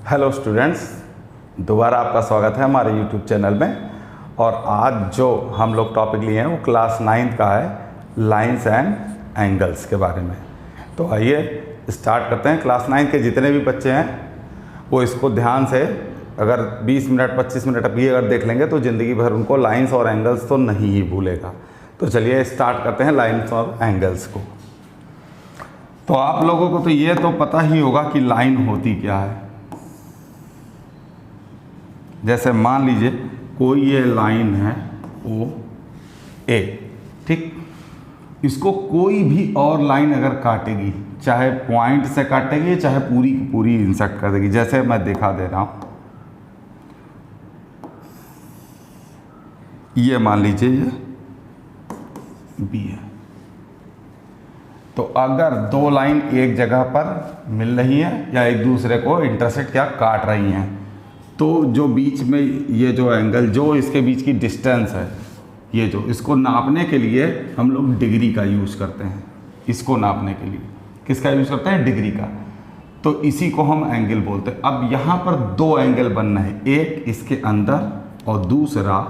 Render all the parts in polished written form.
Hello students, दोबारा आपका स्वागत है हमारे यूट्यूब चैनल में। और आज जो हम लोग टॉपिक लिए हैं वो क्लास 9 का है, लाइंस एंड एंगल्स के बारे में। तो आइए स्टार्ट करते हैं। क्लास 9 के जितने भी बच्चे हैं वो इसको ध्यान से अगर 20 मिनट 25 मिनट अभी अगर देख लेंगे तो ज़िंदगी भर उनको लाइंस और एंगल्स तो नहीं ही भूलेगा। तो चलिए स्टार्ट करते हैं लाइंस और एंगल्स को। तो आप लोगों को तो ये तो पता ही होगा कि लाइन होती क्या है। जैसे मान लीजिए कोई ये लाइन है ओ ए, ठीक। इसको कोई भी और लाइन अगर काटेगी, चाहे पॉइंट से काटेगी चाहे पूरी की पूरी इंसर्ट कर देगी। जैसे मैं दिखा दे रहा हूँ, ये मान लीजिए ये बी है। तो अगर दो लाइन एक जगह पर मिल रही है या एक दूसरे को इंटरसेक्ट या काट रही हैं, तो जो बीच में ये जो एंगल, जो इसके बीच की डिस्टेंस है, ये जो इसको नापने के लिए हम लोग डिग्री का यूज़ करते हैं। इसको नापने के लिए किसका यूज़ करते हैं? डिग्री का। तो इसी को हम एंगल बोलते हैं। अब यहाँ पर दो एंगल बनना है, एक इसके अंदर और दूसरा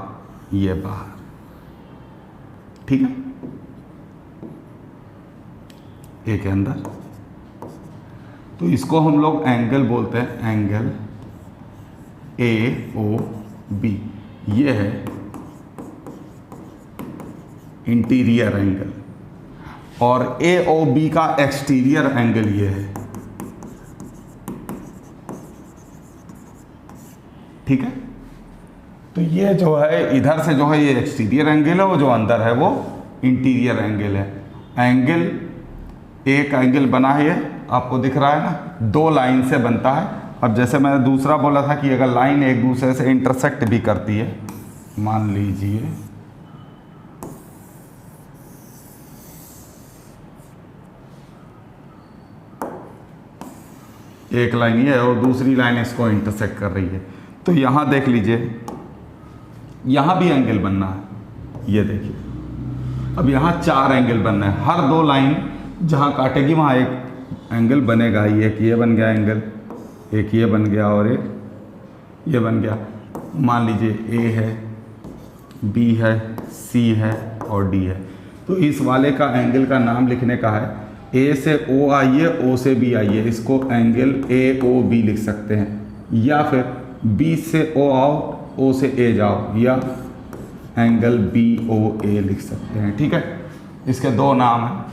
ये बाहर, ठीक है। एक अंदर, तो इसको हम लोग एंगल बोलते हैं, एंगल ए ओ बी। ये है इंटीरियर एंगल और ए ओ बी का एक्सटीरियर एंगल ये है, ठीक है। तो ये जो है इधर से जो है ये एक्सटीरियर एंगल है, और जो अंदर है वो इंटीरियर एंगल है। एंगल, एक एंगल बना है, ये आपको दिख रहा है ना, दो लाइन से बनता है। अब जैसे मैंने दूसरा बोला था कि अगर लाइन एक दूसरे से इंटरसेक्ट भी करती है, मान लीजिए एक लाइन ये है और दूसरी लाइन इसको इंटरसेक्ट कर रही है, तो यहाँ देख लीजिए यहाँ भी एंगल बनना है। ये देखिए, अब यहाँ चार एंगल बनना है। हर दो लाइन जहाँ काटेगी वहाँ एक एंगल बनेगा। ये बन गया एंगल, एक ये बन गया और एक ये बन गया। मान लीजिए ए है, बी है, सी है और डी है। तो इस वाले का एंगल का नाम लिखने का है, ए से ओ आइए, ओ से बी आइए, इसको एंगल ए ओ बी लिख सकते हैं। या फिर बी से ओ आओ, ओ से ए जाओ, या एंगल बी ओ ए लिख सकते हैं, ठीक है। इसके दो नाम हैं।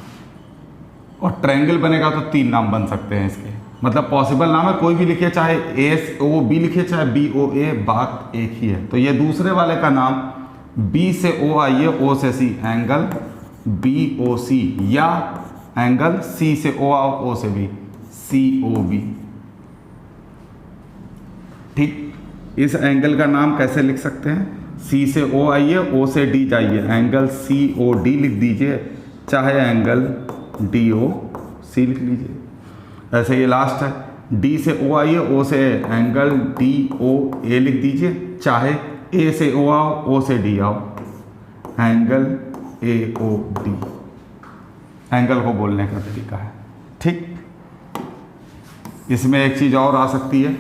और ट्रायंगल बनेगा तो तीन नाम बन सकते हैं इसके, मतलब पॉसिबल नाम है, कोई भी लिखिए, चाहे ए ओ बी लिखिए चाहे बी ओ ए, बात एक ही है। तो ये दूसरे वाले का नाम बी से ओ आइए, ओ से सी, एंगल बी ओ सी, या एंगल सी से ओ आओ, ओ से बी, सी ओ बी, ठीक। इस एंगल का नाम कैसे लिख सकते हैं? सी से ओ आइए, ओ से डी जाइए, एंगल सी ओ डी लिख दीजिए, चाहे एंगल डी ओ सी लिख लीजिए। ऐसे ये लास्ट है, डी से ओ आइए, ओ से एंगल डी ओ ए लिख दीजिए, चाहे ए से ओ आओ, ओ से डी आओ, angle A O D. Angle को बोलने का तरीका है, ठीक। इसमें एक चीज़ और आ सकती है,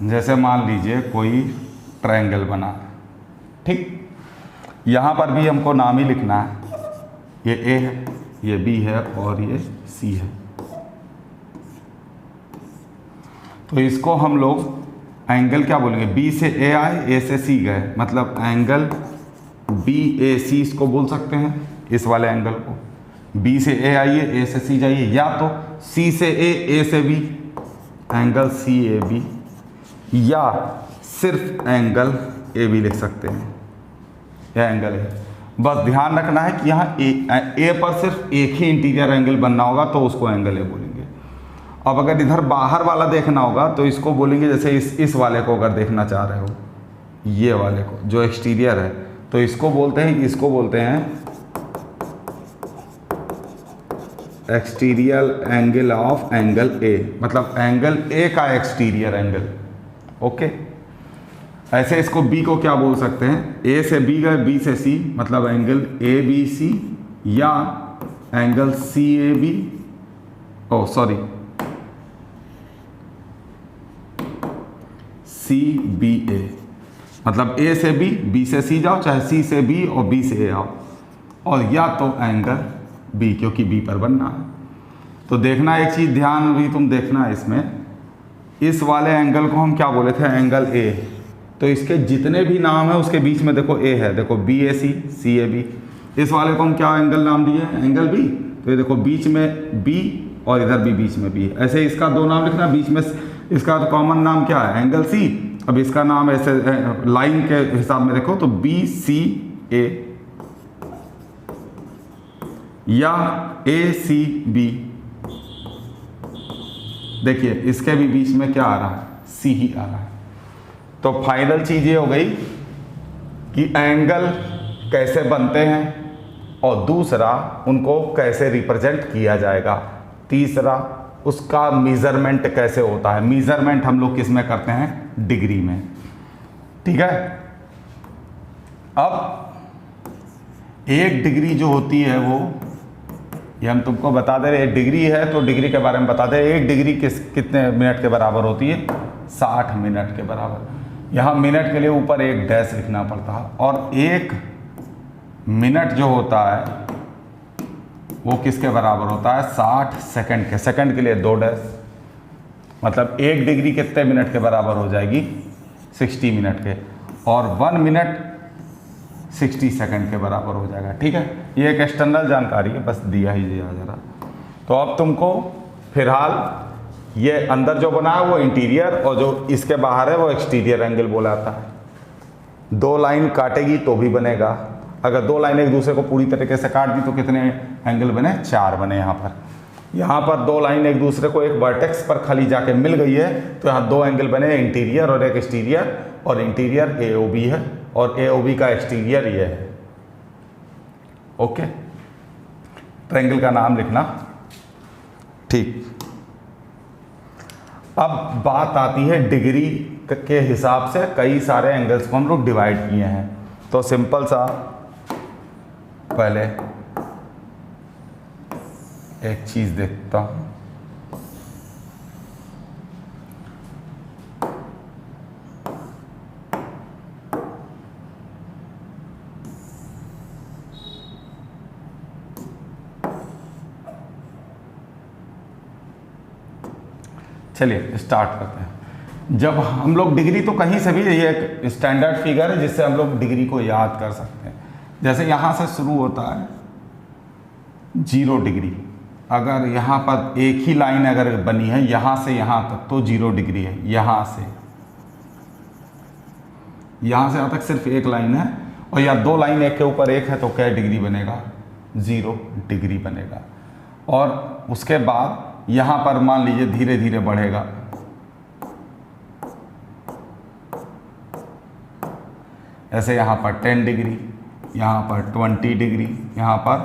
जैसे मान लीजिए कोई ट्रायंगल बना है, ठीक। यहाँ पर भी हमको नाम ही लिखना है, ये ए है, ये बी है और ये सी है। तो इसको हम लोग एंगल क्या बोलेंगे? बी से ए आए, ए से सी गए, मतलब एंगल बी ए सी इसको बोल सकते हैं, इस वाले एंगल को। बी से ए आइए, ए से सी जाइए, या तो सी से ए से B, angle C A B, या सिर्फ एंगल ए बी लिख सकते हैं, यह एंगल है। बस ध्यान रखना है कि यहाँ ए पर सिर्फ एक ही इंटीरियर एंगल बनना होगा, तो उसको एंगल ए बोलेंगे। अब अगर इधर बाहर वाला देखना होगा तो इसको बोलेंगे, जैसे इस वाले को अगर देखना चाह रहे हो, ये वाले को जो एक्सटीरियर है, तो इसको बोलते हैं exterior angle of angle A, मतलब एंगल ए का एक्सटीरियर एंगल, ओके। ऐसे इसको बी को क्या बोल सकते हैं, ए से बी गए, बी से सी, मतलब एंगल ए बी सी, या angle C A B, oh sorry C B A, मतलब ए से बी से सी जाओ, चाहे सी से बी और बी से ए आओ, और या तो एंगल बी, क्योंकि बी पर बनना है। तो देखना एक चीज़ ध्यान भी तुम देखना है इसमें, इस वाले एंगल को हम क्या बोले थे, एंगल ए। तो इसके जितने भी नाम है उसके बीच में देखो ए है, देखो B A C A B. इस वाले को हम क्या एंगल नाम दिए, एंगल बी। तो ये देखो बीच में बी और इधर भी बीच में बी। ऐसे इसका दो नाम लिखना, बीच में इसका तो कॉमन नाम क्या है, एंगल सी। अब इसका नाम ऐसे लाइन के हिसाब में देखो तो बी सी ए या ए सी बी। देखिए इसके भी बीच में क्या आ रहा है, सी ही आ रहा है। तो फाइनल चीज़ ये हो गई कि एंगल कैसे बनते हैं, और दूसरा उनको कैसे रिप्रेजेंट किया जाएगा, तीसरा उसका मेज़रमेंट कैसे होता है। मेज़रमेंट हम लोग किस में करते हैं, डिग्री में, ठीक है। अब एक डिग्री जो होती है वो, ये हम तुमको बता दे रहे, डिग्री है तो डिग्री के बारे में बता दे। एक डिग्री कितने मिनट के बराबर होती है, 60 मिनट के बराबर। यहाँ मिनट के लिए ऊपर एक डैश लिखना पड़ता है, और एक मिनट जो होता है वो किसके बराबर होता है, 60 सेकंड के। सेकंड के लिए 2 डैश, मतलब एक डिग्री कितने मिनट के बराबर हो जाएगी, 60 मिनट के, और 1 मिनट 60 सेकंड के बराबर हो जाएगा, ठीक है। ये एक एक्सटर्नल जानकारी है, बस दिया ही दिया जरा। तो अब तुमको फिलहाल ये अंदर जो बना है वो इंटीरियर, और जो इसके बाहर है वो एक्सटीरियर एंगल बोला जाता है। 2 लाइन काटेगी तो भी बनेगा। अगर 2 लाइन एक दूसरे को पूरी तरीके से काट दी तो कितने एंगल बने, 4 बने। यहाँ पर 2 लाइन एक दूसरे को एक वर्टेक्स पर खाली जाके मिल गई है, तो यहाँ 2 एंगल बने, इंटीरियर और एक एक्सटीरियर, और इंटीरियर ए ओ बी है और ए ओ बी का एक्सटीरियर ये है, ओके। ट्रायंगल का नाम लिखना, ठीक। अब बात आती है डिग्री के हिसाब से कई सारे एंगल्स को हम लोग डिवाइड किए हैं। तो सिंपल सा पहले एक चीज देखता हूं, चलिए स्टार्ट करते हैं। जब हम लोग डिग्री, तो कहीं से भी ये एक स्टैंडर्ड फिगर है जिससे हम लोग डिग्री को याद कर सकते हैं। जैसे यहाँ से शुरू होता है 0 डिग्री, अगर यहाँ पर एक ही लाइन अगर बनी है यहाँ से यहाँ तक तो 0 डिग्री है। यहाँ से यहाँ तक सिर्फ एक लाइन है, और या 2 लाइन एक के ऊपर एक है तो क्या डिग्री बनेगा, 0 डिग्री बनेगा। और उसके बाद यहाँ पर मान लीजिए धीरे धीरे बढ़ेगा, ऐसे यहाँ पर 10 डिग्री, यहाँ पर 20 डिग्री, यहाँ पर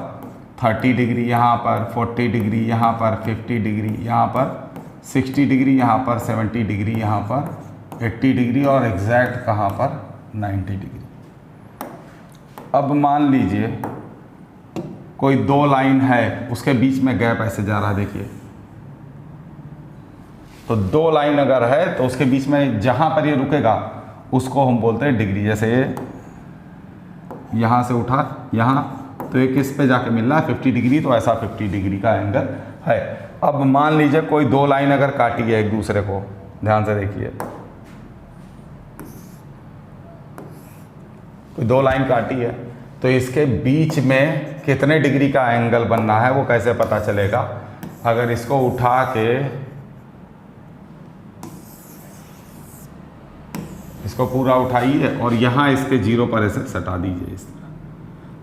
30 डिग्री, यहाँ पर 40 डिग्री, यहाँ पर 50 डिग्री, यहाँ पर 60 डिग्री, यहाँ पर 70 डिग्री, यहाँ पर 80 डिग्री, और एग्जैक्ट कहाँ पर 90 डिग्री। अब मान लीजिए कोई 2 लाइन है, उसके बीच में गैप ऐसे जा रहा है, देखिए। तो 2 लाइन अगर है तो उसके बीच में जहाँ पर ये रुकेगा उसको हम बोलते हैं डिग्री। जैसे यहाँ से उठा यहाँ, तो ये किस पे जाके मिल रहा है, 50 डिग्री, तो ऐसा 50 डिग्री का एंगल है। अब मान लीजिए कोई 2 लाइन अगर काटी है एक दूसरे को, ध्यान से देखिए, कोई 2 लाइन काटी है तो इसके बीच में कितने डिग्री का एंगल बनना है वो कैसे पता चलेगा। अगर इसको उठा के इसको पूरा उठाइए और यहाँ इसके 0 पर ऐसे सटा दीजिए इस तरह,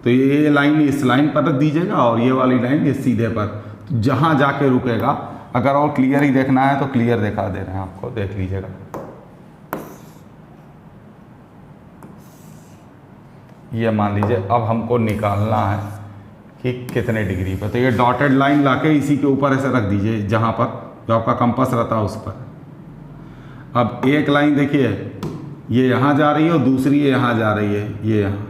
तो ये लाइन इस लाइन पर रख दीजिएगा और ये वाली लाइन ये सीधे पर, तो जहाँ जाके रुकेगा। अगर और क्लियर ही देखना है तो क्लियर दिखा दे रहे हैं आपको, देख लीजिएगा। ये मान लीजिए अब हमको निकालना है कि कितने डिग्री पर, तो ये डॉटेड लाइन लाके इसी के ऊपर ऐसे रख दीजिए जहाँ पर जो आपका कंपास रहता है उस पर। अब एक लाइन देखिए ये यहाँ जा रही है और दूसरी ये यहाँ जा रही है, ये यहाँ।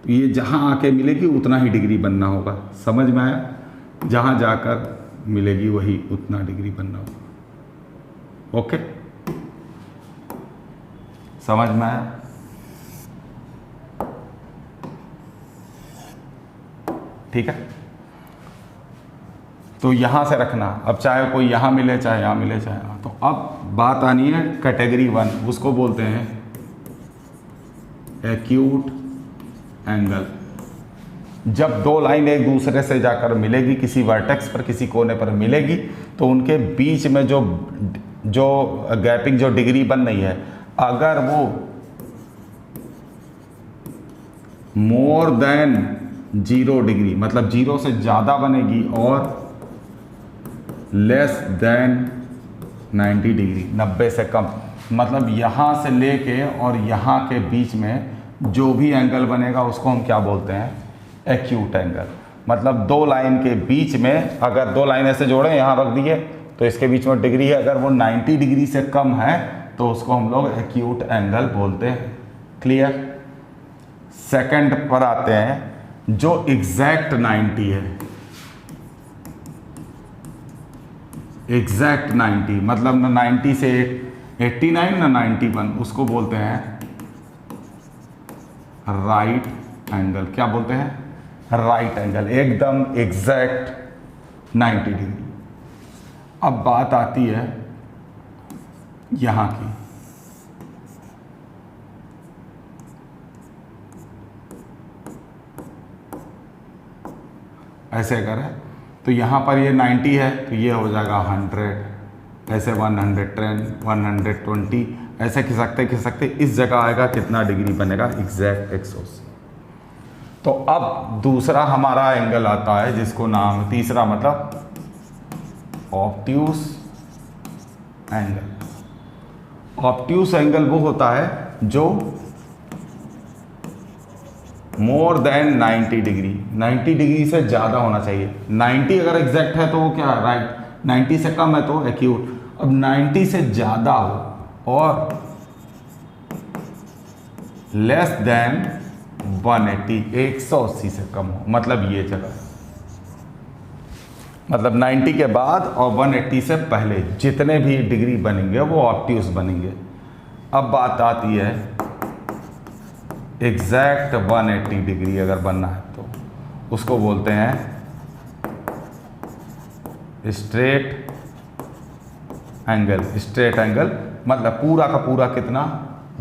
तो ये जहाँ आके मिलेगी उतना ही डिग्री बनना होगा। समझ में आया? जहाँ जाकर मिलेगी वही उतना डिग्री बनना होगा। ओके, समझ में आया? ठीक है, तो यहाँ से रखना। अब चाहे कोई यहाँ मिले, चाहे यहाँ मिले, चाहे यहाँ। तो अब बात आनी है कैटेगरी 1, उसको बोलते हैं एक्यूट एंगल। जब दो लाइन एक दूसरे से जाकर मिलेगी, किसी वर्टेक्स पर, किसी कोने पर मिलेगी, तो उनके बीच में जो गैपिंग, जो डिग्री बन रही है, अगर वो मोर देन 0 डिग्री, मतलब 0 से ज़्यादा बनेगी, और लेस देन 90 डिग्री, 90 से कम, मतलब यहाँ से लेके और यहाँ के बीच में जो भी एंगल बनेगा उसको हम क्या बोलते हैं? Acute angle. मतलब दो लाइन के बीच में, अगर दो लाइन ऐसे जोड़े, यहाँ रख दिए, तो इसके बीच में डिग्री है, अगर वो 90 डिग्री से कम है तो उसको हम लोग एक्यूट एंगल बोलते हैं। क्लियर? सेकंड पर आते हैं, जो एग्जैक्ट 90 है, एग्जैक्ट 90, मतलब ना 90 से 89 ना 91, उसको बोलते हैं राइट एंगल। क्या बोलते हैं? राइट एंगल, एकदम एग्जैक्ट 90 डिग्री। अब बात आती है यहां की। ऐसे करें तो यहाँ पर ये 90 है, तो ये हो जाएगा 100, ऐसे 110, 120, ऐसे खिसकते इस जगह आएगा, कितना डिग्री बनेगा? एग्जैक्ट 180। तो अब दूसरा हमारा एंगल आता है, जिसको नाम, तीसरा मतलब ऑब्ट्यूस एंगल। ऑब्ट्यूस एंगल वो होता है जो मोर देन 90 डिग्री, 90 डिग्री से ज़्यादा होना चाहिए। 90 अगर एग्जैक्ट है तो वो क्या है? राइट। 90 से कम है तो एक्यूट। अब 90 से ज़्यादा हो और लेस देन 180, 180 से कम हो, मतलब ये जगह, मतलब 90 के बाद और 180 से पहले जितने भी डिग्री बनेंगे वो ऑब्ट्यूस बनेंगे। अब बात आती है एग्जैक्ट 180 डिग्री अगर बनना है तो उसको बोलते हैं स्ट्रेट एंगल। स्ट्रेट एंगल मतलब पूरा का पूरा कितना?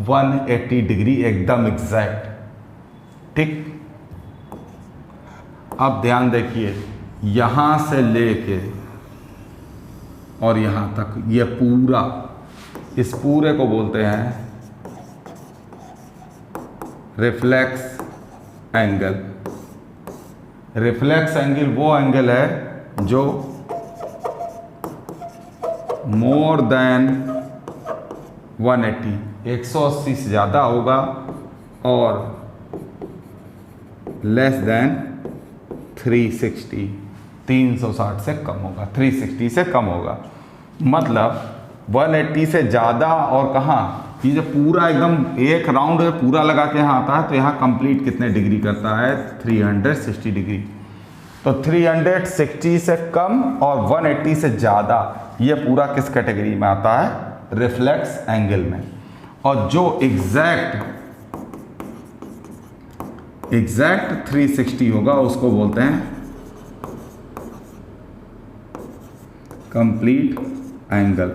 180 डिग्री, एकदम एग्जैक्ट। ठीक। अब ध्यान देखिए, यहां से लेके और यहां तक ये पूरा, इस पूरे को बोलते हैं रिफ्लेक्स एंगल। रिफ्लेक्स एंगल वो एंगल है जो मोर देन 180, 180 से ज़्यादा होगा और लेस देन 360, 360 से कम होगा, 360 से कम होगा। मतलब 180 से ज़्यादा, और कहाँ, ये जो पूरा एकदम एक राउंड है पूरा लगा के यहाँ आता है, तो यहाँ कंप्लीट कितने डिग्री करता है? 360 डिग्री। तो 360 से कम और 180 से ज़्यादा, ये पूरा किस कैटेगरी में आता है? रिफ्लेक्स एंगल में। और जो एग्जैक्ट 360 होगा उसको बोलते हैं कंप्लीट एंगल।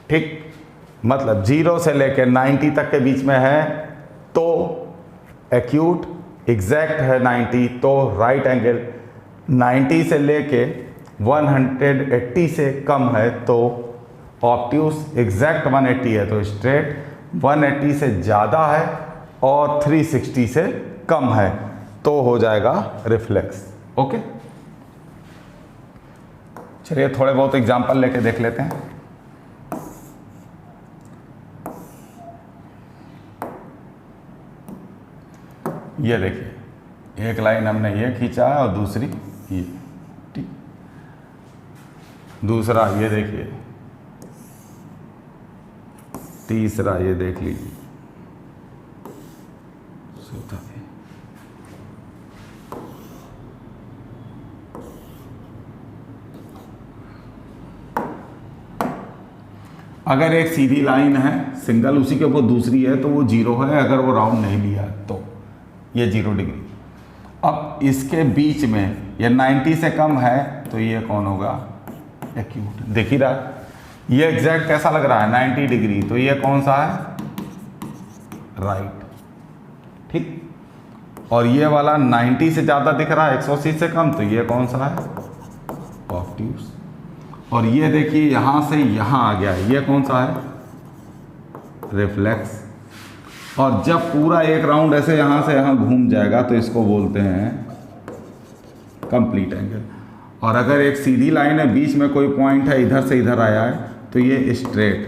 ठीक। मतलब 0 से लेकर 90 तक के बीच में है तो एक्यूट, एग्जैक्ट है 90 तो राइट एंगल, 90 से लेके 180 से कम है तो ऑब्ट्यूस, एग्जैक्ट 180 है तो स्ट्रेट, 180 से ज़्यादा है और 360 से कम है तो हो जाएगा रिफ्लेक्स। ओके, चलिए थोड़े बहुत एग्जाम्पल लेके देख लेते हैं। ये देखिए, एक लाइन हमने ये खींचा है और दूसरी ये। ठीक। दूसरा ये देखिए, तीसरा ये देख लीजिए, चौथा ये। अगर एक सीधी लाइन है सिंगल, उसी के ऊपर दूसरी है तो वो 0 है, अगर वो राउंड नहीं लिया तो ये 0 डिग्री। अब इसके बीच में ये 90 से कम है तो ये कौन होगा? एक्यूट। देख ही रहा, ये एग्जैक्ट कैसा लग रहा है? 90 डिग्री, तो ये कौन सा है? राइट। ठीक। और ये वाला 90 से ज़्यादा दिख रहा है, 180 से कम, तो ये कौन सा है? ऑब्ट्यूस। और ये देखिए यहाँ से यहाँ आ गया, ये कौन सा है? रिफ्लेक्स। और जब पूरा एक राउंड ऐसे यहाँ से यहाँ घूम जाएगा तो इसको बोलते हैं कंप्लीट एंगल। और अगर एक सीधी लाइन है, बीच में कोई पॉइंट है, इधर से इधर आया है, तो ये स्ट्रेट।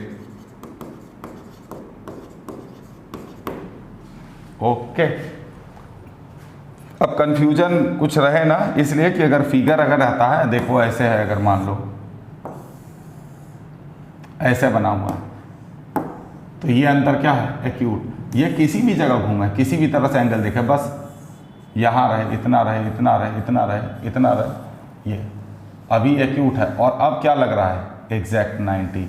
ओके। अब कंफ्यूजन कुछ रहे ना, इसलिए कि अगर फिगर अगर आता है, देखो ऐसे है, अगर मान लो ऐसे बना हुआ है, तो ये अंतर क्या है? एक्यूट। ये किसी भी जगह घूमे, किसी भी तरह से एंगल देखे, बस यहाँ रहे, इतना रहे, इतना रहे, इतना रहे, इतना रहे, ये अभी एक्यूट है। और अब क्या लग रहा है? एग्जैक्ट 90।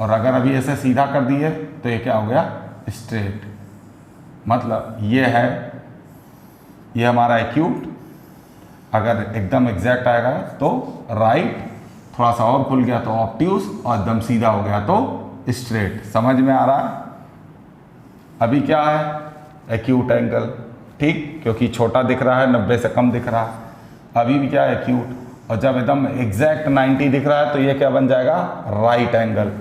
और अगर अभी ऐसे सीधा कर दिए तो ये क्या हो गया? स्ट्रेट। मतलब ये है, ये हमारा एक्यूट। अगर एकदम एग्जैक्ट आएगा तो राइट, थोड़ा सा और खुल गया तो ऑब्ट्यूस, और एकदम सीधा हो गया तो स्ट्रेट। समझ में आ रहा है? अभी क्या है? Acute angle. ठीक, क्योंकि छोटा दिख रहा है, 90 से कम दिख रहा है। अभी भी क्या है? एक्यूट। और जब एकदम एग्जैक्ट 90 दिख रहा है तो ये क्या बन जाएगा? Right angle.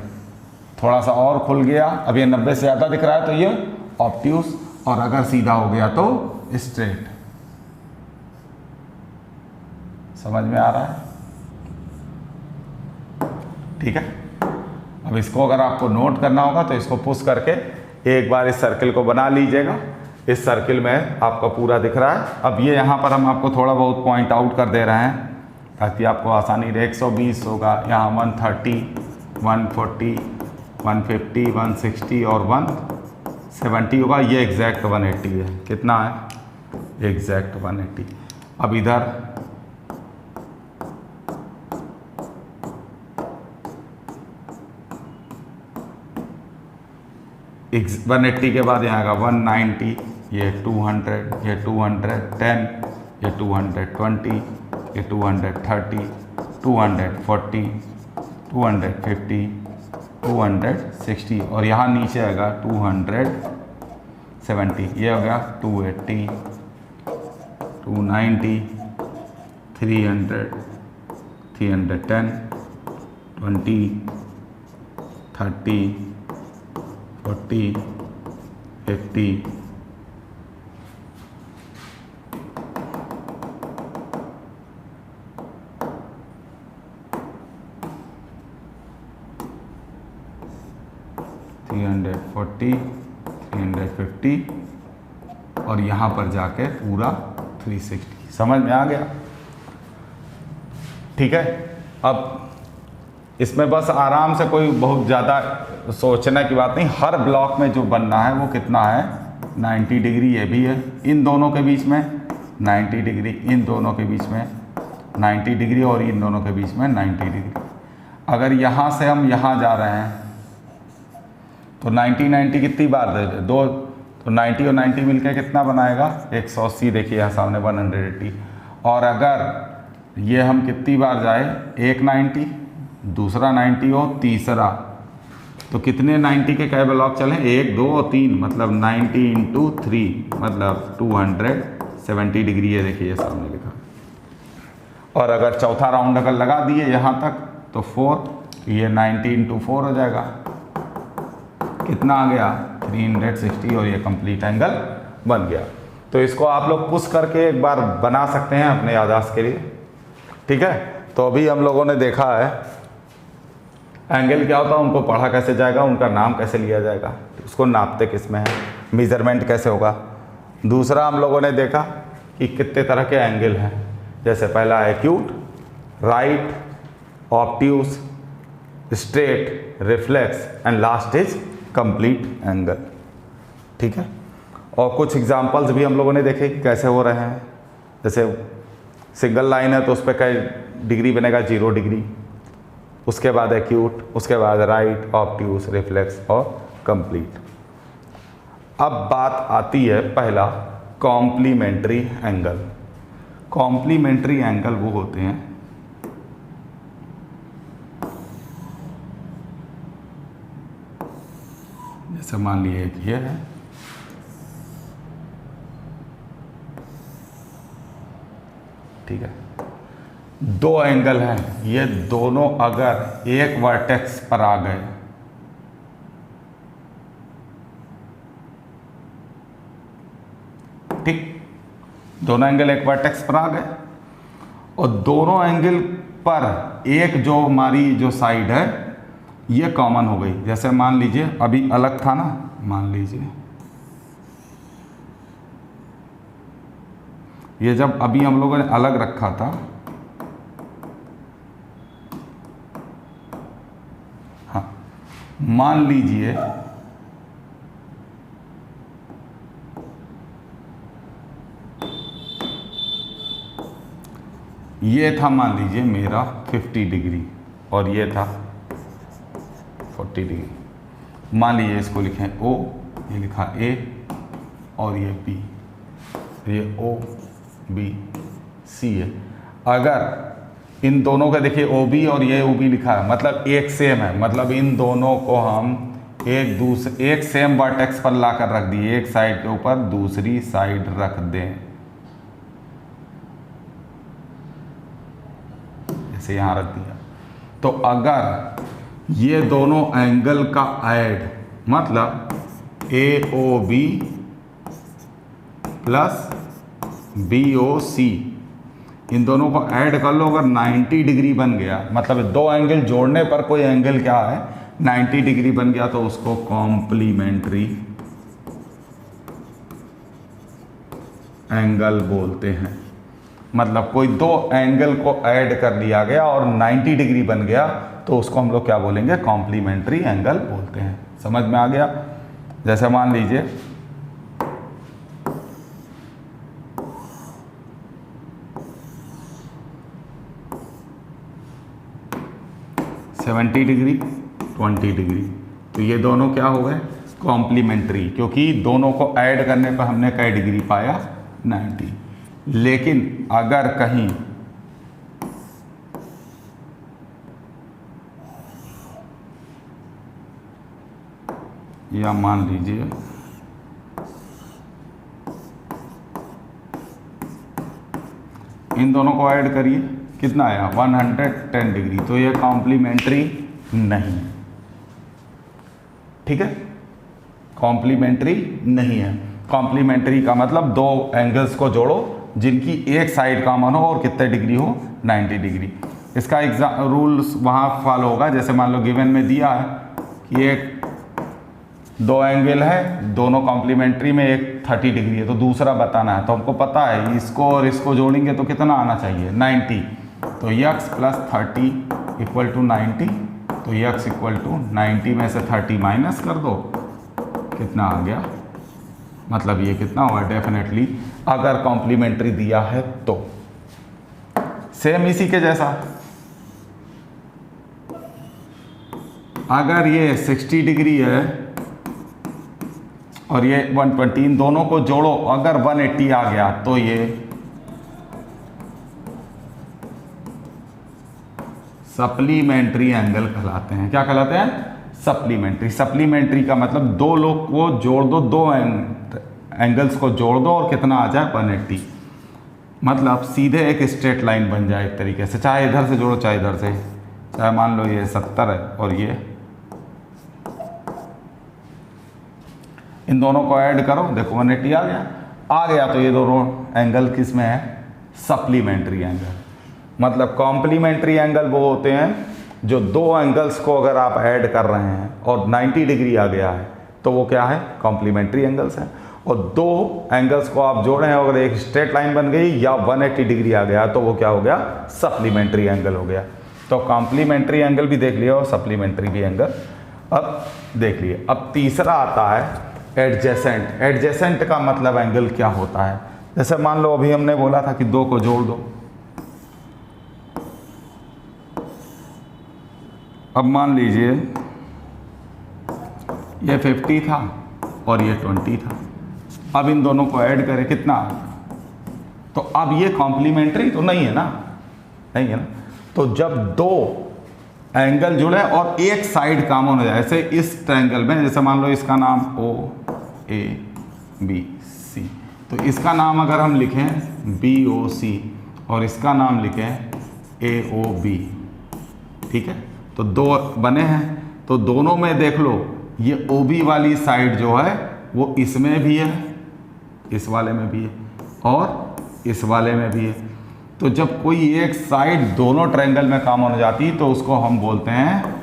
थोड़ा सा और खुल गया, अब ये 90 से ज़्यादा दिख रहा है तो ये ऑब्ट्यूस, और अगर सीधा हो गया तो स्ट्रेट। समझ में आ रहा है? ठीक है। अब इसको अगर आपको नोट करना होगा तो इसको पुश करके एक बार इस सर्किल को बना लीजिएगा। इस सर्किल में आपका पूरा दिख रहा है। अब ये यहाँ पर हम आपको थोड़ा बहुत पॉइंट आउट कर दे रहे हैं ताकि आपको आसानी रहे। 120 होगा, यहाँ 130, 140, 150, 160 और 170 होगा। ये एग्जैक्ट 180 है। कितना है? एग्जैक्ट 180। अब इधर x 180 के बाद यहाँ आएगा 190, ये 200, ये 210, ये 220, ये 230, 240, 250, 260 और यहाँ नीचे आएगा 270। ये हो गया 280, 290, 300, 310, 20, 30, 40, 50, 340, 350 और यहाँ पर जाके पूरा 360। समझ में आ गया? ठीक है। अब इसमें बस आराम से, कोई बहुत ज़्यादा सोचने की बात नहीं। हर ब्लॉक में जो बनना है वो कितना है? 90 डिग्री। ये भी है इन दोनों के बीच में 90 डिग्री, इन दोनों के बीच में 90 डिग्री और इन दोनों के बीच में 90 डिग्री। अगर यहाँ से हम यहाँ जा रहे हैं तो 90 कितनी बार दे दो, तो 90 और 90 मिलकर कितना बनाएगा? 180। देखिए यहाँ सामने 180। और अगर ये हम कितनी बार जाए, एक 90, दूसरा 90 और तीसरा, तो कितने 90 के कई ब्लॉक चले? 1, 2 और 3, मतलब 90 इंटू 3 मतलब 270 डिग्री। ये देखिए ये सामने लिखा। और अगर चौथा राउंड अगर लगा दिए यहाँ तक तो 4, ये 90 इंटू 4 हो जाएगा। कितना आ गया? 360 और ये कंप्लीट एंगल बन गया। तो इसको आप लोग पुश करके एक बार बना सकते हैं अपने याददाश्त के लिए। ठीक है। तो अभी हम लोगों ने देखा है एंगल क्या होता है, उनको पढ़ा कैसे जाएगा, उनका नाम कैसे लिया जाएगा, उसको नापते किस में है, मेजरमेंट कैसे होगा। दूसरा हम लोगों ने देखा कि कितने तरह के एंगल हैं। जैसे पहला है acute, right, obtuse, straight, reflex and last is complete angle. ठीक है, और कुछ एग्जांपल्स भी हम लोगों ने देखे कि कैसे हो रहे हैं। जैसे सिंगल लाइन है तो उस पर कई डिग्री बनेगा, 0 डिग्री, उसके बाद एक्यूट, उसके बाद राइट, ऑब्ट्यूस, रिफ्लेक्स और कंप्लीट। अब बात आती है पहला कॉम्प्लीमेंट्री एंगल। कॉम्प्लीमेंट्री एंगल वो होते हैं जैसे मान लीजिए एक ये है, ठीक है, दो एंगल हैं, ये दोनों अगर एक वर्टेक्स पर आ गए, ठीक, दोनों एंगल एक वर्टेक्स पर आ गए और दोनों एंगल पर एक जो हमारी जो साइड है ये कॉमन हो गई। जैसे मान लीजिए अभी अलग था ना, मान लीजिए ये जब अभी हम लोगों ने अलग रखा था, हाँ, मान लीजिए ये था, मान लीजिए मेरा 50 डिग्री और ये था 40 डिग्री। मान लीजिए इसको लिखें O, ये लिखा A और ये B, ये O B C है। अगर इन दोनों का देखिए OB और ये OB लिखा है, मतलब एक सेम है, मतलब इन दोनों को हम एक सेम वर्टेक्स पर लाकर रख दिए, एक साइड के ऊपर दूसरी साइड रख दें, जैसे यहाँ रख दिया। तो अगर ये दोनों एंगल का ऐड, मतलब AOB प्लस BOC, इन दोनों को ऐड कर लो, अगर 90 डिग्री बन गया, मतलब दो एंगल जोड़ने पर कोई एंगल क्या है 90 डिग्री बन गया, तो उसको कॉम्प्लीमेंट्री एंगल बोलते हैं। मतलब कोई दो एंगल को ऐड कर लिया गया और 90 डिग्री बन गया, तो उसको हम लोग क्या बोलेंगे, कॉम्प्लीमेंट्री एंगल बोलते हैं। समझ में आ गया? जैसे मान लीजिए सेवेंटी डिग्री 20 डिग्री, तो ये दोनों क्या हो गए, कॉम्प्लीमेंट्री, क्योंकि दोनों को ऐड करने पर हमने कई डिग्री पाया 90। लेकिन अगर कहीं या मान लीजिए इन दोनों को ऐड करिए, कितना आया 110 डिग्री, तो ये कॉम्प्लीमेंट्री नहीं है। ठीक है, कॉम्प्लीमेंट्री नहीं है। कॉम्प्लीमेंट्री का मतलब दो एंगल्स को जोड़ो जिनकी एक साइड कॉमन हो और कितने डिग्री हो 90 डिग्री। इसका रूल्स वहाँ फॉलो होगा, जैसे मान लो गिवन में दिया है कि एक दो एंगल है, दोनों कॉम्प्लीमेंट्री में, एक 30 डिग्री है, तो दूसरा बताना है। तो हमको पता है इसको और इसको जोड़ेंगे तो कितना आना चाहिए 90, तो x प्लस 30 इक्वल टू 90, तो x इक्वल टू 90 में से 30 माइनस कर दो, कितना आ गया, मतलब ये कितना हुआ डेफिनेटली, अगर कॉम्प्लीमेंट्री दिया है तो। सेम इसी के जैसा, अगर ये 60 डिग्री है और ये 120, इन दोनों को जोड़ो, अगर 180 आ गया तो ये सप्लीमेंट्री एंगल कहलाते हैं। क्या कहलाते हैं? सप्लीमेंट्री। सप्लीमेंट्री का मतलब दो लोग को जोड़ दो, दो एंगल्स को जोड़ दो और कितना आ जाए 180, मतलब सीधे एक स्ट्रेट लाइन बन जाए एक तरीके से, चाहे इधर से जोड़ो चाहे इधर से, चाहे मान लो ये 70 है और ये, इन दोनों को ऐड करो, देखो 180 आ गया तो ये दोनों एंगल किस में है, सप्लीमेंट्री एंगल। मतलब कॉम्प्लीमेंट्री एंगल वो होते हैं जो दो एंगल्स को अगर आप ऐड कर रहे हैं और 90 डिग्री आ गया है तो वो क्या है, कॉम्प्लीमेंट्री एंगल्स हैं। और दो एंगल्स को आप जोड़े हैं, अगर एक स्ट्रेट लाइन बन गई या 180 डिग्री आ गया तो वो क्या हो गया, सप्लीमेंट्री एंगल हो गया। तो कॉम्प्लीमेंट्री एंगल भी देख लिया और सप्लीमेंट्री भी एंगल। अब देख लिए। अब तीसरा आता है एडजेसेंट। एडजेसेंट का मतलब एंगल क्या होता है? जैसे मान लो अभी हमने बोला था कि दो को जोड़ दो। अब मान लीजिए ये 50 था और ये 20 था। अब इन दोनों को ऐड करें, कितना? तो अब ये कॉम्प्लीमेंट्री तो नहीं है ना, नहीं है ना। तो जब दो एंगल जुड़े और एक साइड कॉमन हो जाए, जैसे इस ट्रायंगल में, जैसे मान लो इसका नाम OABC, तो इसका नाम अगर हम लिखें BOC और इसका नाम लिखें AOB, ठीक है, तो दो बने हैं। तो दोनों में देख लो, ये OB वाली साइड जो है वो इसमें भी है, इस वाले में भी है और इस वाले में भी है। तो जब कोई एक साइड दोनों ट्रायंगल में कॉमन हो जाती तो उसको हम बोलते हैं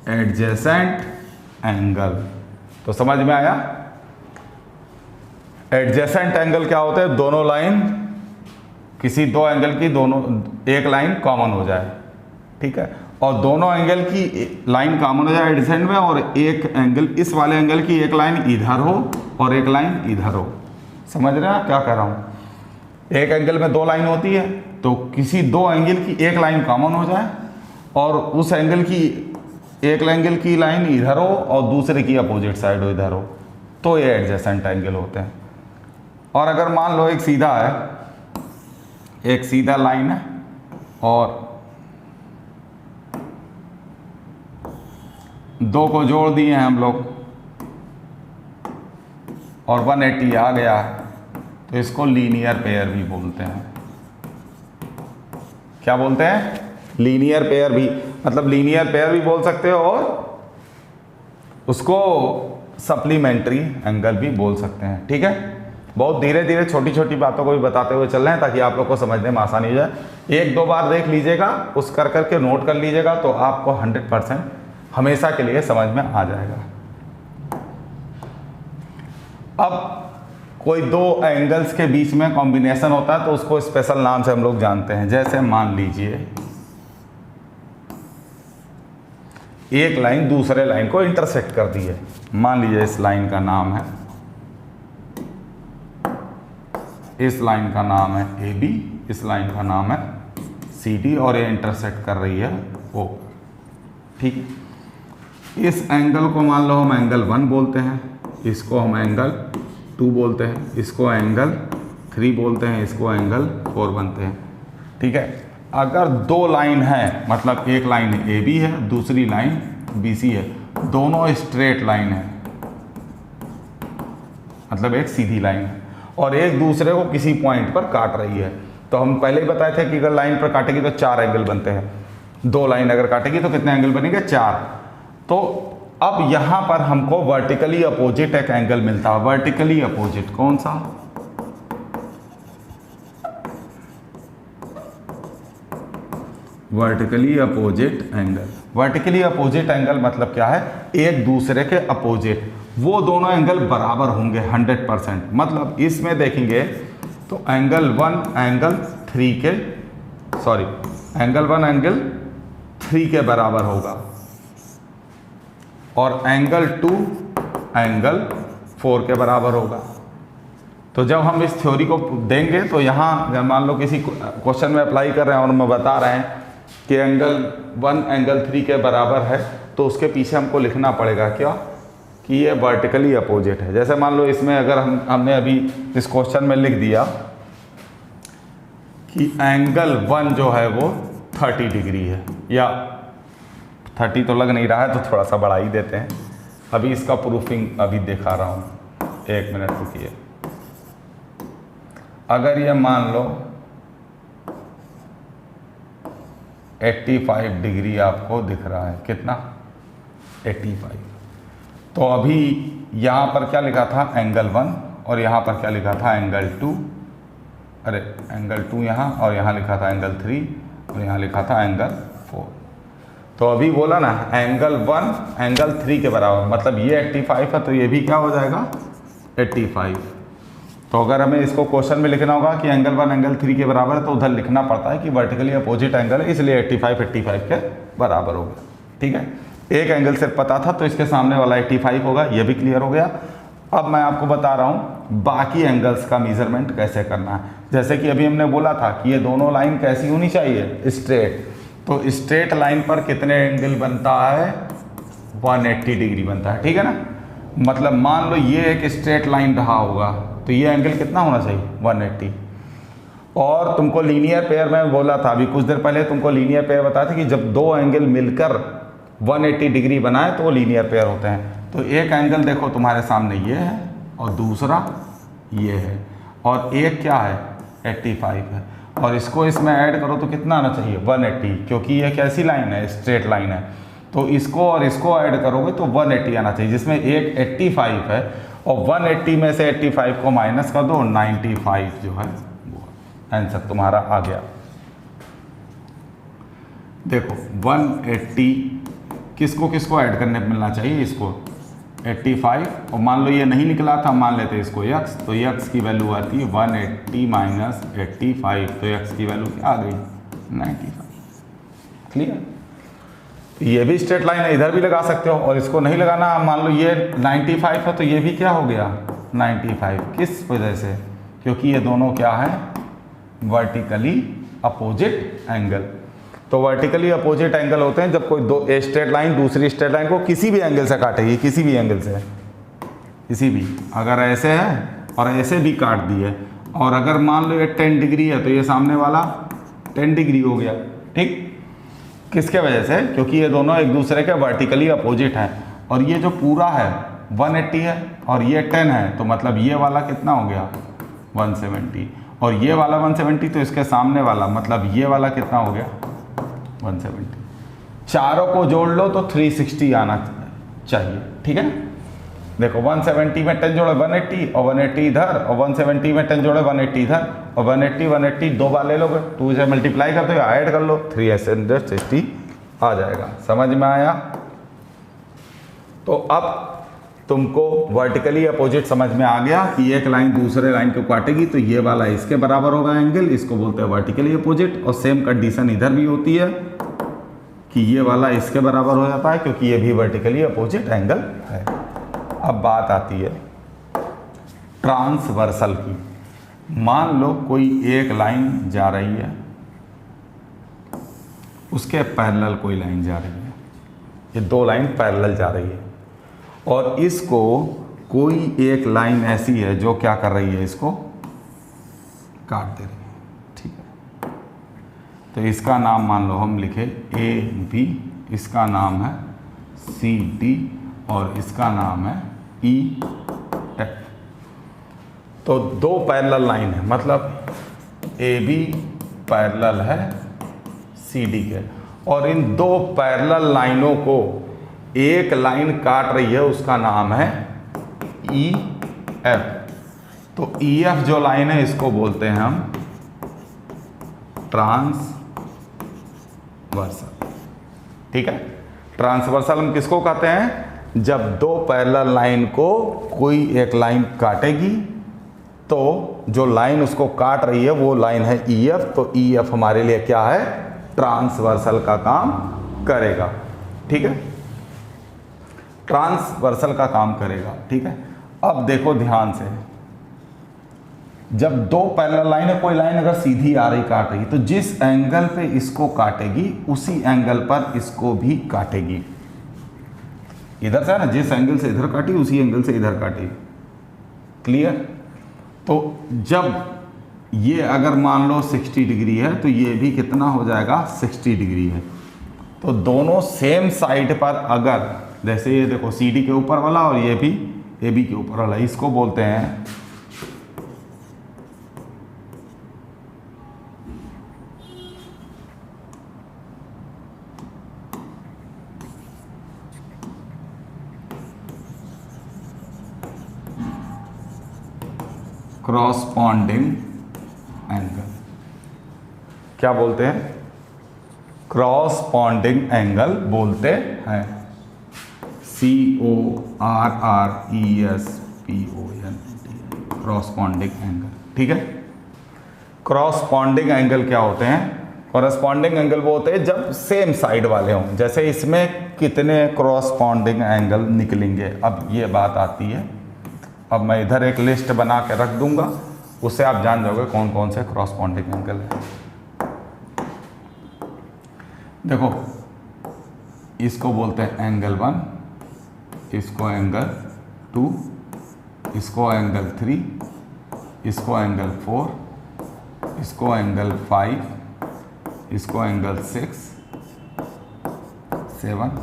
एडजेसेंट एंगल। तो समझ में आया? एडजेसेंट एंगल क्या होते हैं? दोनों लाइन, किसी दो एंगल की दोनों एक लाइन कॉमन हो जाए, ठीक है, और दोनों एंगल की लाइन कॉमन हो जाए एडजेसेंट में, और एक एंगल, इस वाले एंगल की एक लाइन इधर हो और एक लाइन इधर हो। समझ रहे हैं क्या कर रहा हूँ? एक एंगल में दो लाइन होती है, तो किसी दो एंगल की एक लाइन कॉमन हो जाए और उस एंगल की एक एंगल की लाइन इधर हो और दूसरे की अपोजिट साइड हो, इधर हो, तो ये एडजेसेंट एंगल होते हैं। और अगर मान लो एक सीधा है, एक सीधा लाइन है और दो को जोड़ दिए हैं हम लोग और 180 आ गया है, तो इसको लीनियर पेयर भी बोलते हैं। क्या बोलते हैं? लीनियर पेयर भी, मतलब लीनियर पेयर भी बोल सकते हो और उसको सप्लीमेंट्री एंगल भी बोल सकते हैं, ठीक है। बहुत धीरे धीरे छोटी छोटी बातों को भी बताते हुए चल रहे हैं ताकि आप लोग को समझने में आसानी हो जाए। एक दो बार देख लीजिएगा, उस कर करके नोट कर लीजिएगा, तो आपको 100% हमेशा के लिए समझ में आ जाएगा। अब कोई दो एंगल्स के बीच में कॉम्बिनेशन होता है तो उसको स्पेशल नाम से हम लोग जानते हैं। जैसे मान लीजिए एक लाइन दूसरे लाइन को इंटरसेक्ट कर दी है, मान लीजिए इस लाइन का नाम है, इस लाइन का नाम है AB, इस लाइन का नाम है CD और ये इंटरसेक्ट कर रही है O, ठीक है। इस एंगल को मान लो हम एंगल 1 बोलते हैं, इसको हम एंगल 2 बोलते हैं, इसको एंगल 3 बोलते हैं, इसको एंगल 4 बनते हैं, ठीक है। अगर दो लाइन है, मतलब एक लाइन AB है, दूसरी लाइन BC है, दोनों स्ट्रेट लाइन है, मतलब एक सीधी लाइन है और एक दूसरे को किसी पॉइंट पर काट रही है। तो हम पहले ही बताए थे कि अगर लाइन पर काटेगी तो 4 एंगल बनते हैं। दो लाइन अगर काटेगी तो कितने एंगल बनेंगे? 4। तो अब यहां पर हमको वर्टिकली अपोजिट एक एंगल मिलता है। वर्टिकली अपोजिट कौन सा? Vertically opposite angle. Vertically opposite angle मतलब क्या है? एक दूसरे के अपोजिट, वो दोनों एंगल बराबर होंगे 100%। मतलब इसमें देखेंगे तो एंगल 1 एंगल 3 के, सॉरी, एंगल 1 एंगल 3 के बराबर होगा और एंगल 2 एंगल 4 के बराबर होगा। तो जब हम इस थ्योरी को देंगे तो यहाँ मान लो किसी क्वेश्चन में अप्लाई कर रहे हैं और मैं बता रहे हैं कि एंगल 1 एंगल 3 के बराबर है, तो उसके पीछे हमको लिखना पड़ेगा क्या कि ये वर्टिकली अपोजिट है। जैसे मान लो इसमें अगर हमने अभी इस क्वेश्चन में लिख दिया कि एंगल 1 जो है वो 30 डिग्री है, या 30 तो लग नहीं रहा है तो थोड़ा सा बढ़ा ही देते हैं। अभी इसका प्रूफिंग अभी दिखा रहा हूँ, 1 मिनट रुकिए। अगर ये मान लो 85 डिग्री आपको दिख रहा है, कितना? 85। तो अभी यहाँ पर क्या लिखा था? एंगल 1, और यहाँ पर क्या लिखा था? एंगल 2, अरे एंगल 2 यहाँ, और यहाँ लिखा था एंगल 3, और यहाँ लिखा था एंगल 4। तो अभी बोला ना एंगल 1 एंगल 3 के बराबर, मतलब ये 85 है तो ये भी क्या हो जाएगा? 85। तो अगर हमें इसको क्वेश्चन में लिखना होगा कि एंगल 1 एंगल 3 के बराबर है, तो उधर लिखना पड़ता है कि वर्टिकली अपोजिट एंगल है, इसलिए 85 के बराबर हो गया। ठीक है, एक एंगल सिर्फ पता था तो इसके सामने वाला 85 होगा, ये भी क्लियर हो गया। अब मैं आपको बता रहा हूँ बाकी एंगल्स का मेजरमेंट कैसे करना है। जैसे कि अभी हमने बोला था कि ये दोनों लाइन कैसी होनी चाहिए, स्ट्रेट। तो स्ट्रेट लाइन पर कितने एंगल बनता है, 180 डिग्री बनता है। ठीक है ना, मतलब मान लो ये एक स्ट्रेट लाइन रहा होगा तो ये एंगल कितना होना चाहिए, 180। और तुमको लीनियर पेयर में बोला था अभी कुछ देर पहले, तुमको लीनियर पेयर बताया था कि जब दो एंगल मिलकर 180 डिग्री बनाए तो वो लीनियर पेयर होते हैं। तो एक एंगल देखो तुम्हारे सामने ये है और दूसरा ये है, और एक क्या है, 85 है, और इसको इसमें ऐड करो तो कितना आना चाहिए, 180, क्योंकि ये कैसी लाइन है, स्ट्रेट लाइन है। तो इसको और इसको ऐड करोगे तो 180 आना चाहिए, जिसमें एक 85 है और 180 में से 85 को माइनस कर दो, 95 जो है वो आंसर तुम्हारा आ गया। देखो 180 किसको किसको ऐड करने मिलना चाहिए, इसको 85, और मान लो ये नहीं निकला था, मान लेते इसको x, तो x की वैल्यू आती है 180 माइनस 85, तो x की वैल्यू क्या आ गई, 95। क्लियर, ये भी स्ट्रेट लाइन है, इधर भी लगा सकते हो, और इसको नहीं लगाना, मान लो ये 95 है तो ये भी क्या हो गया 95। किस वजह से, क्योंकि ये दोनों क्या है, वर्टिकली अपोजिट एंगल। तो वर्टिकली अपोजिट एंगल होते हैं जब कोई दो स्ट्रेट लाइन दूसरी स्ट्रेट लाइन को किसी भी एंगल से काटेगी, किसी भी एंगल से, किसी भी, अगर ऐसे है और ऐसे भी काट दिए, और अगर मान लो ये 10 डिग्री है तो ये सामने वाला 10 डिग्री हो गया। ठीक, किसके वजह से, क्योंकि ये दोनों एक दूसरे के वर्टिकली अपोजिट हैं, और ये जो पूरा है 180 है और ये 10 है, तो मतलब ये वाला कितना हो गया 170, और ये वाला 170, तो इसके सामने वाला मतलब ये वाला कितना हो गया 170। चारों को जोड़ लो तो 360 आना चाहिए। ठीक है ना, देखो 170 में 10 जोड़े 180, और 180 इधर, और 170 में 10 जोड़े 180 इधर, और 180 दो बार ले लोगे, 2 से मल्टीप्लाई कर दो या ऐड कर लो, 360 आ जाएगा। समझ में आया। तो अब तुमको वर्टिकली अपोजिट समझ में आ गया कि एक लाइन दूसरे लाइन को काटेगी तो ये वाला इसके बराबर होगा एंगल, इसको बोलते हैं वर्टिकली अपोजिट। और सेम कंडीशन इधर भी होती है कि ये वाला इसके बराबर हो जाता है, क्योंकि ये भी वर्टिकली अपोजिट एंगल है। अब बात आती है ट्रांसवर्सल की। मान लो कोई एक लाइन जा रही है, उसके पैरेलल कोई लाइन जा रही है, ये दो लाइन पैरेलल जा रही है, और इसको कोई एक लाइन ऐसी है जो क्या कर रही है, इसको काट दे रही है। ठीक है, तो इसका नाम मान लो हम लिखे AB, इसका नाम है CD, और इसका नाम है EF। तो दो पैरेलल लाइन है, मतलब AB पैरेलल है CD के, और इन दो पैरेलल लाइनों को एक लाइन काट रही है, उसका नाम है EF। तो EF जो लाइन है इसको बोलते हैं हम ट्रांसवर्सल। ठीक है, ट्रांसवर्सल हम किसको कहते हैं, जब दो पैरेलल लाइन को कोई एक लाइन काटेगी तो जो लाइन उसको काट रही है वो लाइन है EF, तो EF हमारे लिए क्या है, ट्रांसवर्सल का काम करेगा। ठीक है, ट्रांसवर्सल का काम करेगा। ठीक है, अब देखो ध्यान से, जब दो पैरेलल लाइन है, कोई लाइन अगर सीधी आ रही काट रही, तो जिस एंगल पे इसको काटेगी उसी एंगल पर इसको भी काटेगी। इधर से ना, जिस एंगल से इधर काटी उसी एंगल से इधर काटेगी। क्लियर। तो जब ये अगर मान लो 60 डिग्री है तो ये भी कितना हो जाएगा, 60 डिग्री है। तो दोनों सेम साइड पर, अगर जैसे ये देखो CD के ऊपर वाला और ये भी AB के ऊपर वाला, इसको बोलते हैं क्रॉसपॉन्डिंग एंगल। क्या बोलते हैं, क्रॉसपॉन्डिंग एंगल बोलते हैं, CORRESPOND, क्रॉसपॉन्डिंग एंगल। ठीक है, क्रॉसपॉन्डिंग एंगल क्या होते हैं, कॉरेस्पॉन्डिंग एंगल वो होते हैं जब सेम साइड वाले हों। जैसे इसमें कितने कॉरेस्पॉन्डिंग एंगल निकलेंगे, अब ये बात आती है। अब मैं इधर एक लिस्ट बना के रख दूंगा, उससे आप जान जाओगे कौन कौन से कॉरेस्पॉन्डिंग एंगल है। देखो, इसको बोलते हैं एंगल 1, इसको एंगल 2, इसको एंगल 3, इसको एंगल 4, इसको एंगल 5, इसको एंगल 6, 7,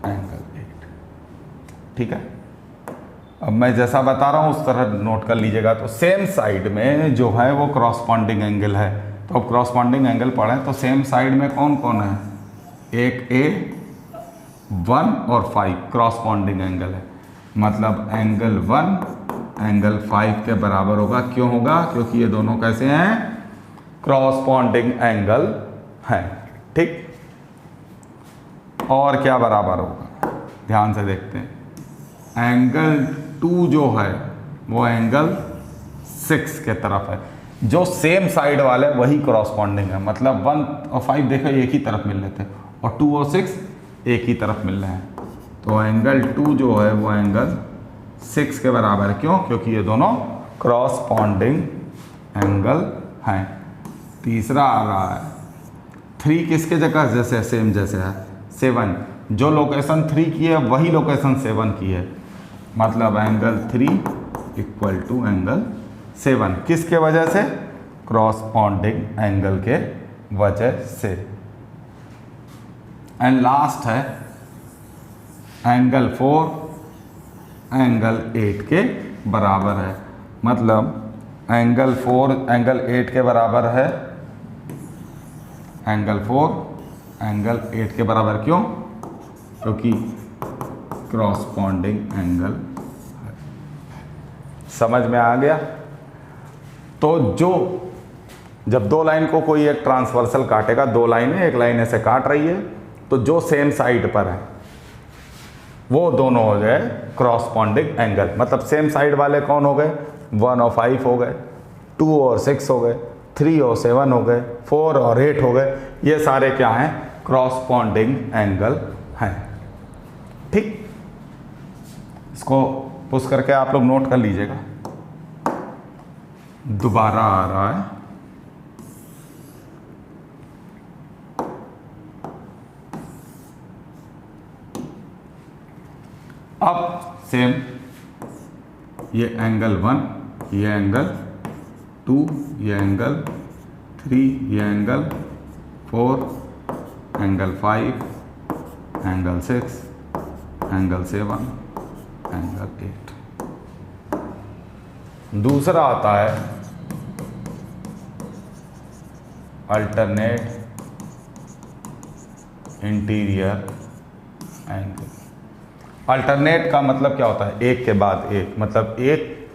एंगल 8। ठीक है, अब मैं जैसा बता रहा हूँ उस तरह नोट कर लीजिएगा। तो सेम साइड में जो है वो कॉरेस्पॉन्डिंग एंगल है। तो अब कॉरेस्पॉन्डिंग एंगल पढ़ें तो सेम साइड में कौन कौन है, एक A, 1 और 5 कॉरेस्पॉन्डिंग एंगल है। मतलब एंगल 1 एंगल 5 के बराबर होगा। क्यों होगा? क्योंकि ये दोनों कैसे हैं, कॉरेस्पॉन्डिंग एंगल हैं। ठीक, और क्या बराबर होगा, ध्यान से देखते हैं। एंगल 2 जो है वो एंगल 6 के तरफ है। जो सेम साइड वाले वही कॉरेस्पॉन्डिंग है। मतलब 1 और 5 देखो एक ही तरफ मिल रहे थे, और 2 और 6 एक ही तरफ मिल रहे हैं। तो एंगल 2 जो है वो एंगल 6 के बराबर है। क्यों? क्योंकि ये दोनों कॉरेस्पॉन्डिंग एंगल हैं। तीसरा आ रहा है 3 किसके जगह जैसे सेम जैसे है 7। जो लोकेशन 3 की है वही लोकेशन 7 की है। मतलब एंगल 3 इक्वल टू एंगल 7 किसके वजह से, कॉरेस्पॉन्डिंग एंगल के वजह से। एंड लास्ट है एंगल 4 एंगल 8 के बराबर है। मतलब एंगल 4 एंगल 8 के बराबर है, एंगल 4 एंगल 8 के बराबर। क्यों? क्योंकि कॉरेस्पॉन्डिंग एंगल है। समझ में आ गया? तो जब दो लाइन को कोई एक ट्रांसवर्सल काटेगा, दो लाइनें एक लाइन ऐसे काट रही है, तो जो सेम साइड पर है वो दोनों हो गए कॉरेस्पॉन्डिंग एंगल। मतलब सेम साइड वाले कौन हो गए, 1 और 5 हो गए, 2 और 6 हो गए, 3 और 7 हो गए, 4 और 8 हो गए। ये सारे क्या हैं, कॉरेस्पॉन्डिंग एंगल हैं। ठीक, इसको पुश करके आप लोग नोट कर लीजिएगा। दोबारा आ रहा है अब सेम ये एंगल 1, ये एंगल 2, ये एंगल 3, ये angle 4, angle 5, angle 6, angle 7, angle 8। दूसरा आता है अल्टरनेट इंटीरियर एंगल। अल्टरनेट का मतलब क्या होता है, एक के बाद एक। मतलब एक,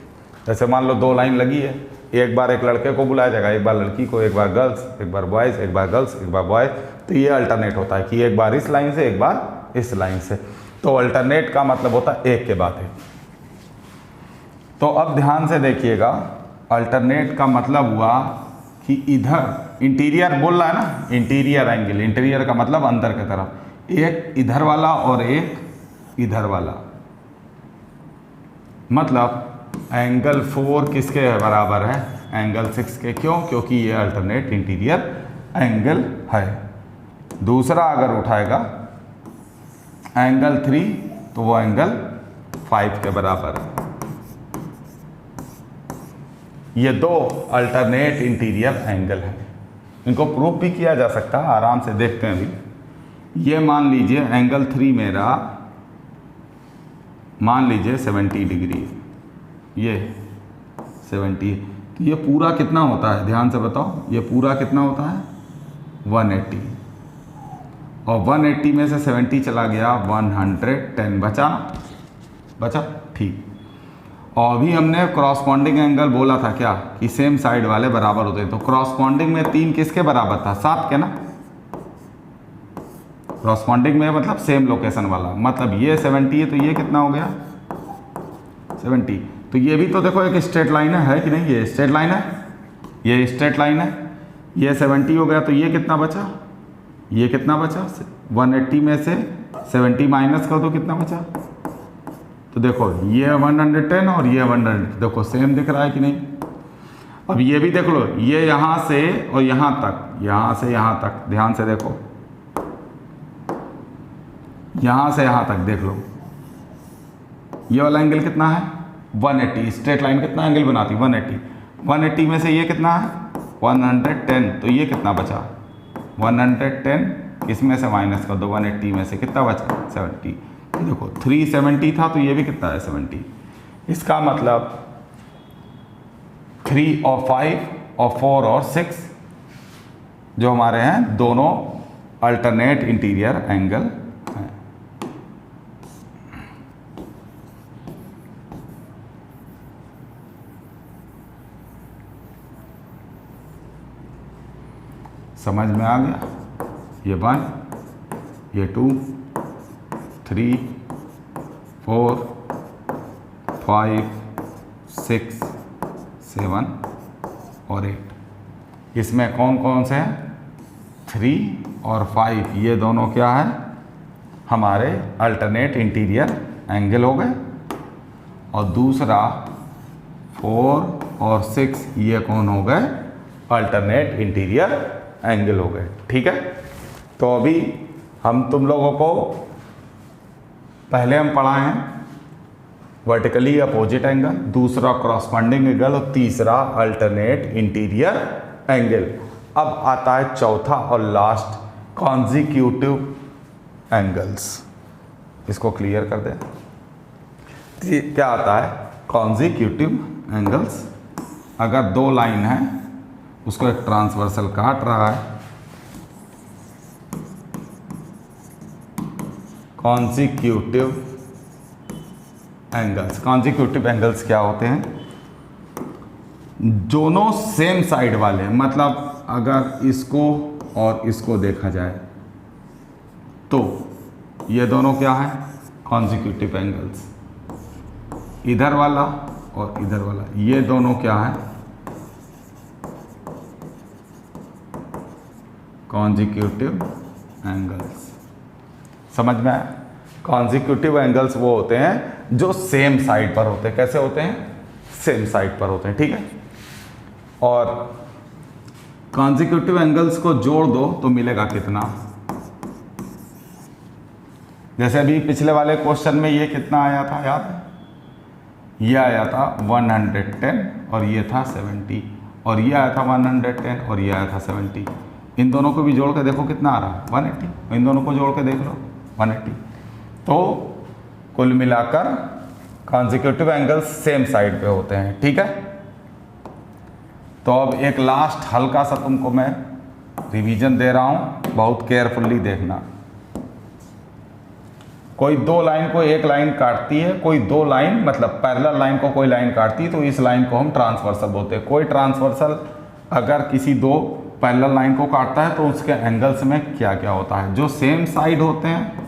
जैसे मान लो दो लाइन लगी है, एक बार एक लड़के को बुलाया जाएगा, एक बार लड़की को, एक बार गर्ल्स, एक बार बॉयज़, एक बार गर्ल्स, एक बार बॉयज़। तो ये अल्टरनेट होता है कि एक बार इस लाइन से, एक बार इस लाइन से। तो अल्टरनेट का मतलब होता है एक के बाद एक। तो अब ध्यान से देखिएगा, अल्टरनेट का मतलब हुआ कि इधर इंटीरियर बोल रहा है ना, इंटीरियर एंगल। इंटीरियर का मतलब अंदर की तरफ, एक इधर वाला और एक इधर वाला। मतलब एंगल 4 किसके बराबर है, एंगल 6 के। क्यों? क्योंकि ये अल्टरनेट इंटीरियर एंगल है। दूसरा अगर उठाएगा एंगल 3 तो वो एंगल 5 के बराबर है। ये दो अल्टरनेट इंटीरियर एंगल हैं। इनको प्रूफ भी किया जा सकता है, आराम से देखते हैं अभी। ये मान लीजिए एंगल 3 मेरा मान लीजिए 70 डिग्री, ये 70। तो ये पूरा कितना होता है, ध्यान से बताओ, ये पूरा कितना होता है 180। और 180 में से 70 चला गया, 110 बचा। ठीक। और अभी हमने कॉरेस्पॉन्डिंग एंगल बोला था क्या, कि सेम साइड वाले बराबर होते हैं। तो कॉरेस्पॉन्डिंग में 3 किसके बराबर था, 7 के ना। कॉरेस्पॉन्डिंग में मतलब सेम लोकेशन वाला। मतलब ये 70 है तो ये कितना हो गया 70। तो ये भी तो देखो एक स्ट्रेट लाइन है कि नहीं, ये स्ट्रेट लाइन है, ये स्ट्रेट लाइन है, ये 70 हो गया, तो ये कितना बचा, ये कितना बचा, 180 में से 70 माइनस कर दो, कितना बचा, तो देखो ये 110 और ये 100, देखो सेम दिख रहा है कि नहीं। अब ये भी देख लो, ये यहाँ से और यहाँ तक, यहाँ से यहाँ तक, ध्यान से देखो, यहाँ से यहाँ तक देख लो, ये वाला एंगल कितना है 180, स्ट्रेट लाइन कितना एंगल बनाती 180, 180 में से ये कितना है 110, तो ये कितना बचा 110, इसमें से माइनस कर दो 180 में से कितना बचा 70, देखो 370 था, तो ये भी कितना है 70। इसका मतलब 3 और 5 और 4 और 6 जो हमारे हैं दोनों अल्टरनेट इंटीरियर एंगल हैं। समझ में आ गया, ये 1, ये 2, 3, 4, 5, 6, 7 और 8। इसमें कौन कौन से हैं 3 और 5, ये दोनों क्या है हमारे अल्टरनेट इंटीरियर एंगल हो गए, और दूसरा 4 और 6 ये कौन हो गए अल्टरनेट इंटीरियर एंगल हो गए। ठीक है, तो अभी हम तुम लोगों को पहले हम पढ़ाए हैं वर्टिकली अपोजिट एंगल, दूसरा क्रॉसपॉन्डिंग एंगल और तीसरा अल्टरनेट इंटीरियर एंगल। अब आता है चौथा और लास्ट कॉन्जिक्यूटिव एंगल्स। इसको क्लियर कर दें, क्या आता है कॉन्जिक्यूटिव एंगल्स। अगर दो लाइन है उसको एक ट्रांसवर्सल काट रहा है, कॉन्जिक्यूटिव एंगल्स। कॉन्जिक्यूटिव एंगल्स क्या होते हैं, दोनों सेम साइड वाले, मतलब अगर इसको और इसको देखा जाए तो ये दोनों क्या है कॉन्जिक्यूटिव एंगल्स। इधर वाला और इधर वाला, ये दोनों क्या है कॉन्जिक्यूटिव एंगल्स। समझ में आया, कॉन्जिक्यूटिव एंगल्स वो होते हैं जो सेम साइड पर होते हैं। कैसे होते हैं, सेम साइड पर होते हैं। ठीक है, और कॉन्जिक्यूटिव एंगल्स को जोड़ दो तो मिलेगा कितना, जैसे अभी पिछले वाले क्वेश्चन में ये कितना आया था याद है, ये आया था 110 और ये था 70, और ये आया था 110 और ये आया था 70। इन दोनों को भी जोड़ के देखो कितना आ रहा है 180, इन दोनों को जोड़ के देख लो 180। तो कुल मिलाकर कॉन्जिक्यूटिव एंगल्स सेम साइड पे होते हैं। ठीक है, तो अब एक लास्ट हल्का सा तुमको मैं रिवीजन दे रहा हूं, बहुत केयरफुली देखना। कोई दो लाइन को एक लाइन काटती है, कोई दो लाइन मतलब पैरेलल लाइन को कोई लाइन काटती है, तो इस लाइन को हम ट्रांसवर्सल बोलते हैं। कोई ट्रांसवर्सल अगर किसी दो पैरेलल लाइन को काटता है तो उसके एंगल्स में क्या क्या होता है, जो सेम साइड होते हैं,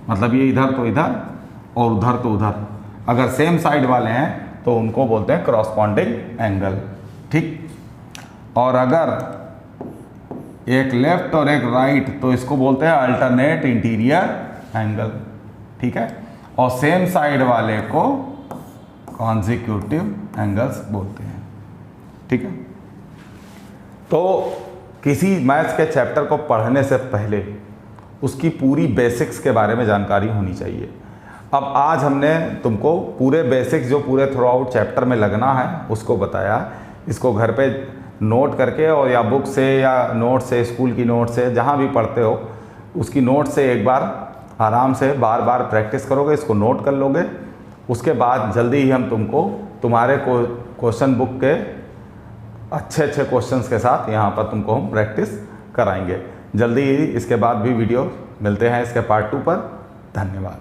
मतलब ये इधर तो इधर और उधर तो उधर, अगर सेम साइड वाले हैं तो उनको बोलते हैं क्रॉसपॉन्डिंग एंगल। ठीक, और अगर एक लेफ्ट और एक राइट तो इसको बोलते हैं अल्टरनेट इंटीरियर एंगल। ठीक है, और सेम साइड वाले को कॉन्जिक्यूटिव एंगल्स बोलते हैं। ठीक है, तो किसी मैथ्स के चैप्टर को पढ़ने से पहले उसकी पूरी बेसिक्स के बारे में जानकारी होनी चाहिए। अब आज हमने तुमको पूरे बेसिक्स जो पूरे थ्रू आउट चैप्टर में लगना है उसको बताया। इसको घर पे नोट करके और या बुक से या नोट से, स्कूल की नोट से, जहाँ भी पढ़ते हो उसकी नोट से एक बार आराम से बार बार प्रैक्टिस करोगे, इसको नोट कर लोगे। उसके बाद जल्दी ही हम तुमको तुम्हारे क्वेश्चन बुक के अच्छे अच्छे क्वेश्चंस के साथ यहाँ पर तुमको हम प्रैक्टिस कराएंगे। जल्दी ही इसके बाद भी वीडियो मिलते हैं इसके पार्ट 2 पर। धन्यवाद।